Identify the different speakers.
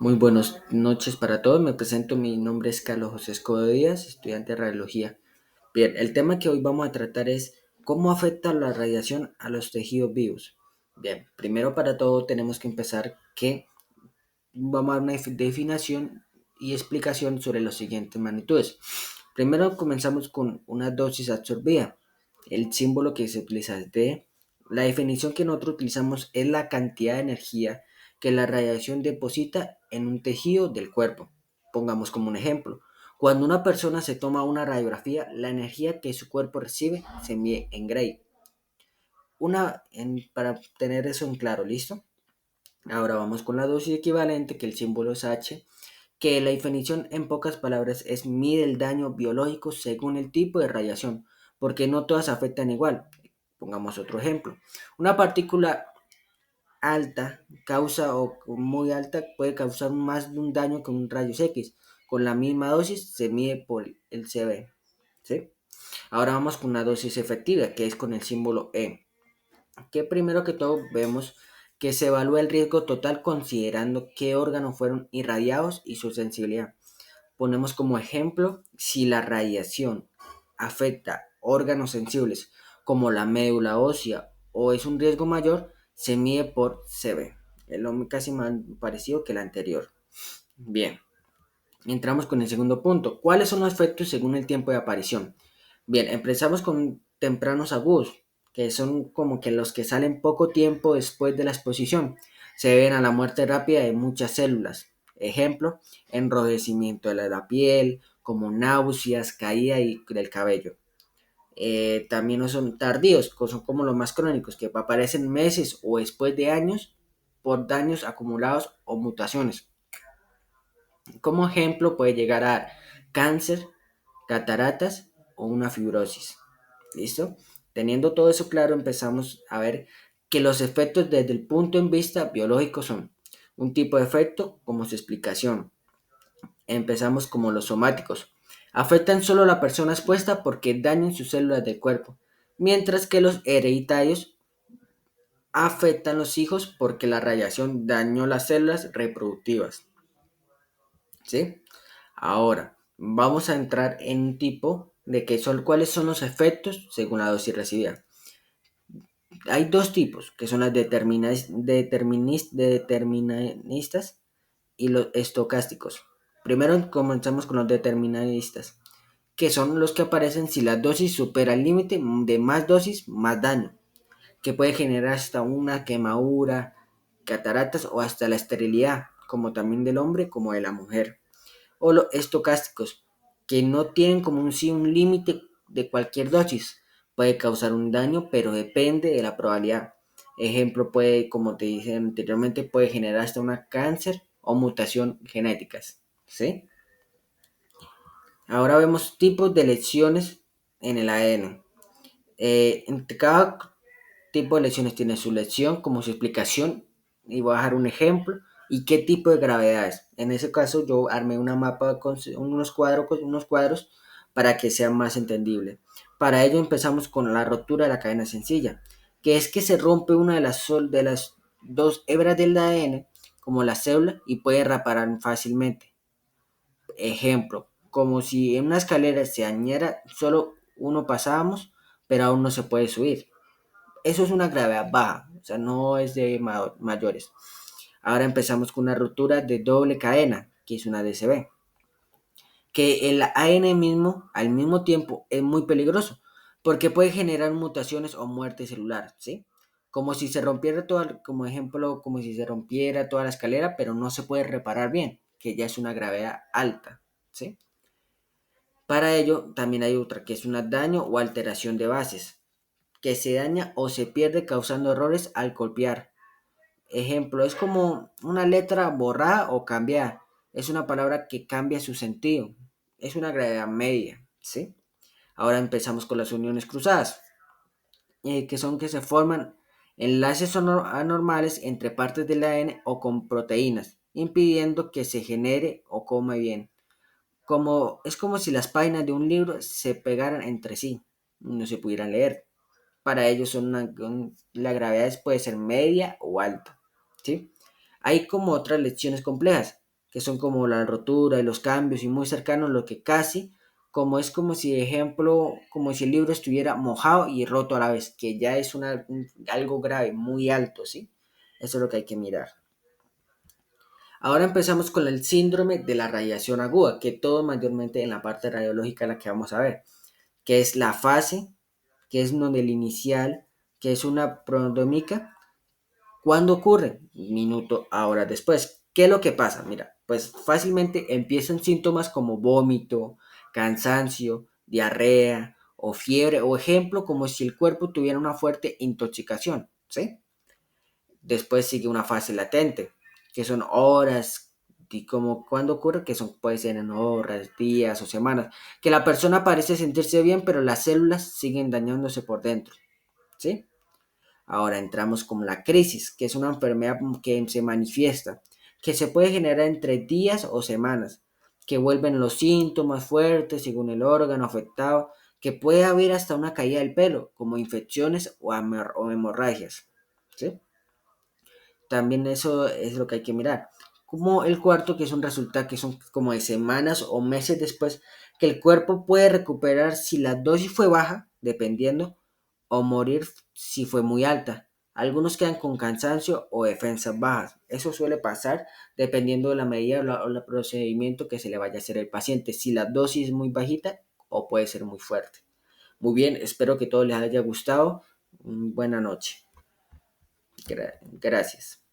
Speaker 1: Muy buenas noches para todos. Me presento, mi nombre es Carlos José Escobar Díaz, estudiante de radiología. Bien, el tema que hoy vamos a tratar es cómo afecta la radiación a los tejidos vivos. Bien, primero para todo tenemos que empezar que vamos a dar una definición y explicación sobre las siguientes magnitudes. Primero comenzamos con una dosis absorbida. El símbolo que se utiliza es D. La definición que nosotros utilizamos es la cantidad de energía que la radiación deposita en un tejido del cuerpo. Pongamos como un ejemplo. Cuando una persona se toma una radiografía, la energía que su cuerpo recibe se mide en Gray. Para tener eso en claro, ¿listo? Ahora vamos con la dosis equivalente, que el símbolo es H, que la definición en pocas palabras es mide el daño biológico según el tipo de radiación, porque no todas afectan igual. Pongamos otro ejemplo. Una partícula alta causa o muy alta puede causar más de un daño que un rayos X. Con la misma dosis se mide por el CB. ¿Sí? Ahora vamos con una dosis efectiva, que es con el símbolo E, que primero que todo vemos que se evalúa el riesgo total considerando qué órganos fueron irradiados y su sensibilidad. Ponemos como ejemplo, si la radiación afecta órganos sensibles como la médula ósea o es un riesgo mayor, se mide por CB. Es lo casi más parecido que el anterior. Bien, entramos con el segundo punto. ¿Cuáles son los efectos según el tiempo de aparición? Bien, empezamos con tempranos agudos, que son como que los que salen poco tiempo después de la exposición. Se deben a la muerte rápida de muchas células. Ejemplo, enrojecimiento de la piel, como náuseas, caída del cabello. También no son tardíos, son como los más crónicos, que aparecen meses o después de años por daños acumulados o mutaciones. Como ejemplo puede llegar a cáncer, cataratas o una fibrosis. ¿Listo? Teniendo todo eso claro, empezamos a ver que los efectos desde el punto de vista biológico son un tipo de efecto como su explicación. Empezamos como los somáticos. Afectan solo a la persona expuesta porque dañan sus células del cuerpo, mientras que los hereditarios afectan a los hijos porque la radiación dañó las células reproductivas. ¿Sí? Ahora, vamos a entrar en un tipo de cuáles son los efectos según la dosis recibida. Hay dos tipos, que son las deterministas y los estocásticos. Primero comenzamos con los deterministas, que son los que aparecen si la dosis supera el límite de más dosis, más daño, que puede generar hasta una quemadura, cataratas o hasta la esterilidad, como también del hombre como de la mujer. O los estocásticos, que no tienen como un límite de cualquier dosis. Puede causar un daño, pero depende de la probabilidad. Ejemplo, puede, como te dije anteriormente, puede generar hasta una cáncer o mutación genéticas. ¿Sí? Ahora vemos tipos de lesiones en el ADN. Entre cada tipo de lesiones tiene su lesión como su explicación, y voy a dejar un ejemplo y qué tipo de gravedades. En ese caso yo armé una mapa con unos cuadros para que sea más entendible. Para ello empezamos con la rotura de la cadena sencilla, que es que se rompe una de las dos hebras del ADN como la célula y puede reparar fácilmente. Ejemplo, como si en una escalera se dañara, solo uno pasábamos, pero aún no se puede subir. Eso es una gravedad baja, o sea, no es de mayores. Ahora empezamos con una ruptura de doble cadena, que es una DCB. Que el AN mismo, al mismo tiempo, es muy peligroso, porque puede generar mutaciones o muerte celular, ¿sí? Como si se rompiera toda, como ejemplo, como si se rompiera toda la escalera, pero no se puede reparar bien, que ya es una gravedad alta, ¿sí? Para ello, también hay otra, que es un daño o alteración de bases, que se daña o se pierde causando errores al copiar. Ejemplo, es como una letra borrada o cambiada. Es una palabra que cambia su sentido. Es una gravedad media, ¿sí? Ahora empezamos con las uniones cruzadas, que son que se forman enlaces anormales entre partes del ADN o con proteínas, impidiendo que se genere o come bien. Es como si las páginas de un libro se pegaran entre sí, no se pudieran leer. Para ellos la gravedad puede ser media o alta, ¿sí? Hay como otras lecciones complejas, que son como la rotura y los cambios y muy cercanos, lo que casi como es como si, ejemplo, como si el libro estuviera mojado y roto a la vez, que ya es algo grave, muy alto, ¿sí? Eso es lo que hay que mirar. Ahora empezamos con el síndrome de la radiación aguda, que todo mayormente en la parte radiológica la que vamos a ver, que es la fase, que es donde el inicial, que es una prodrómica. ¿Cuándo ocurre? Minuto, ahora después. ¿Qué es lo que pasa? Mira, pues fácilmente empiezan síntomas como vómito, cansancio, diarrea o fiebre, o ejemplo, como si el cuerpo tuviera una fuerte intoxicación, ¿sí? Después sigue una fase latente, que son horas, y como cuando ocurre, que son, puede ser en horas, días o semanas, que la persona parece sentirse bien, pero las células siguen dañándose por dentro, ¿sí? Ahora entramos con la crisis, que es una enfermedad que se manifiesta, que se puede generar entre días o semanas, que vuelven los síntomas fuertes según el órgano afectado, que puede haber hasta una caída del pelo, como infecciones o hemorragias, ¿sí? También eso es lo que hay que mirar. Como el cuarto, que es un resultado que son como de semanas o meses después, que el cuerpo puede recuperar si la dosis fue baja, dependiendo, o morir si fue muy alta. Algunos quedan con cansancio o defensas bajas. Eso suele pasar dependiendo de la medida o el procedimiento que se le vaya a hacer al paciente. Si la dosis es muy bajita o puede ser muy fuerte. Muy bien, espero que todo les haya gustado. Buena noche. Gracias.